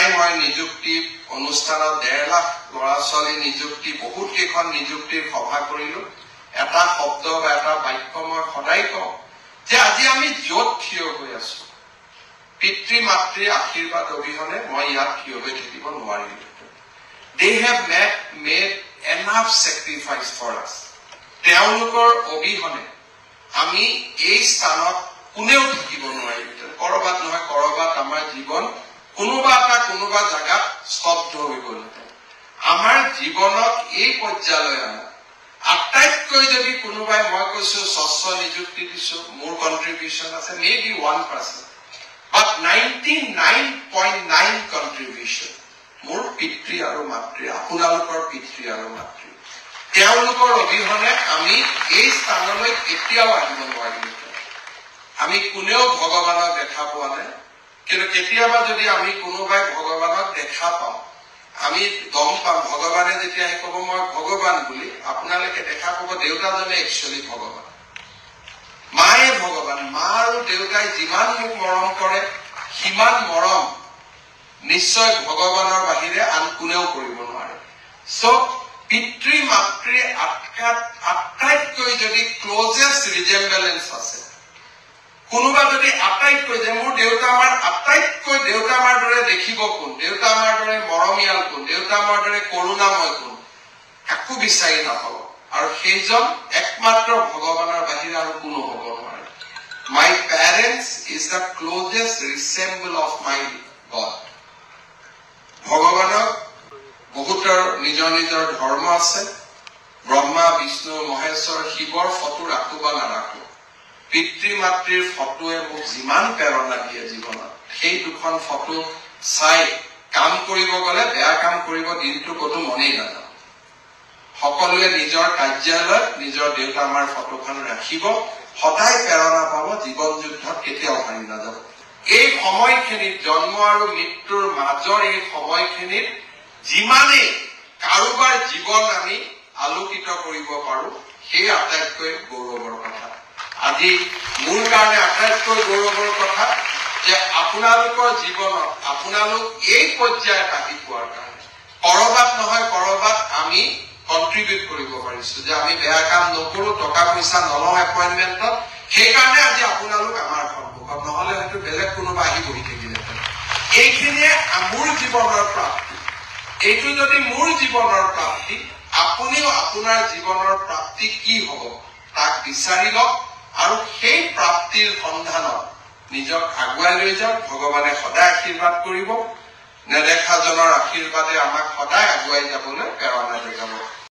সদায় মই নিযুক্তি অনুষ্ঠানত 1.5 লাখ ল'ৰা ছোৱালী নিযুক্তি বহুত কেইখন নিযুক্তিৰ সভা কৰিলো এটা শব্দ বা এটা বাক্য মই সদায় কওঁ যে আজি আমি য'ত থিয় হৈ আছো পিতৃ মাতৃৰ আশীৰ্বাদ অবিহনে মই ইয়াত থিয় হৈ থাকিব নোৱাৰিলো they have made enough sacrifice for us তেওঁলোকৰ অবিহনে আমি এই স্থানত কোনেও থাকিব নোৱাৰিলো কৰবাত নহয় কৰবাত আমাৰ জীৱন কোনোবা জায়গাত স্তব্ধ হৈ গ'ল আমাৰ জীৱনত এই পৰ্যায়লৈ আনা আটাইতকৈ যদি কোনোবাই মই কৈছো স্বচ্ছ নিযুক্তি দিছো মোৰ কন্ট্ৰিবিউশন আছে মেবি 1% but 99.9 কন্ট্ৰিবিউশন মোৰ পিতৃ আৰু মাতৃ আপোনালোকৰ পিতৃ আৰু মাতৃ তেওঁলোকৰ অবিহনে আমি এই স্থানলৈ কেতিয়াও আহিব নোৱাৰিলো আমি কোনেও ভগৱানক দেখা পোৱা নাই কিন্তু কেতিয়াবা যদি আমি কোনোবাই ভগৱানক দেখা পাওঁ আমি গম পাম ভগৱানে যেতিয়া ক'ব মই ভগৱান বুলি আপোনালোকে দেখা পাব দেউতাজনে একচুৱেলি ভগৱান মায়ে ভগৱান মা আৰু দেউতাই যিমান মোক মৰম কৰে সিমান মৰম নিশ্চয় ভগৱানৰ বাহিৰে আন কোনেও কৰিব নোৱাৰে সো পিতৃ মাতৃ আটাইতকৈ যদি ক্লোজেষ্ট ৰিজেম্বলেন্স আছে কোনোবা যদি আটাইতকৈ যে মোৰ দেউতা আমাৰ আটাইতকৈ দেউতা আমাৰ দৰে দেখিব কোন দেউতা আমাৰ দৰে মৰমীয়াল কোন দেউতা আমাৰ দৰে কৰুণাময় কোন কাকো বিচাৰি নাপাব আৰু সেইজন একমাত্ৰ ভগৱানৰ বাহিৰে আৰু কোনো হ'ব নোৱাৰে my parents is the closest resemble of my God ভগৱানক বহুতৰ নিজৰ নিজৰ ধৰ্ম আছে ব্ৰহ্মা বিষ্ণু মহেশ্বৰ শিৱৰ ফটো ৰাখো বা নাৰাখো পিতৃ মাতৃৰ ফটোৱে মোক যিমান প্ৰেৰণা দিয়ে জীৱনত সেই দুখন ফটো চাই কাম কৰিব গলে বেয়া কাম কৰিব দিনটো কতো মনেই নাযায় সকলোৱে নিজৰ কাৰ্যালয়ত নিজৰ দেউতা আমাৰ ফটোখন ৰাখিব সদায় প্ৰেৰণা পাব জীৱন যুদ্ধত কেতিয়াও হাৰি নাযাব এই সময়খিনিত জন্ম আৰু মৃত্যুৰ মাজৰ এই সময়খিনিত যিমানে কাৰোবাৰ জীৱন আমি আলোকিত কৰিব পাৰো সেই আটাইতকৈ গৌৰৱৰ কথা আজি মোৰ কাৰণে আটাইতকৈ গৌৰৱৰ কথা যে আপোনালোকৰ জীৱনত আপোনালোক এই পৰ্যায়ত আহি পোৱাৰ কাৰণে কৰবাত নহয় কৰবাত আমি কন্ট্ৰিবিউট কৰিব পাৰিছো যে আমি বেয়া কাম নকৰো টকা পইচা নলওঁ এপইণ্টমেণ্টত সেইকাৰণে আজি আপোনালোক আমাৰ সন্মুখত নহলে হয়তো বেলেগ কোনোবা আহি বহি থাকিলেহেঁতেন এইখিনিয়ে মোৰ জীৱনৰ প্ৰাপ্তি এইটো যদি মোৰ জীৱনৰ প্ৰাপ্তি আপুনিও আপোনাৰ জীৱনৰ প্ৰাপ্তি কি হ'ব তাক বিচাৰি লওক আৰু সেই প্ৰাপ্তিৰ সন্ধানত নিজক আগুৱাই লৈ যাওক ভগৱানে সদায় আশীৰ্বাদ কৰিব নেদেখাজনৰ আশীৰ্বাদে আমাক সদায় আগুৱাই যাবলৈ প্ৰেৰণা যোগাব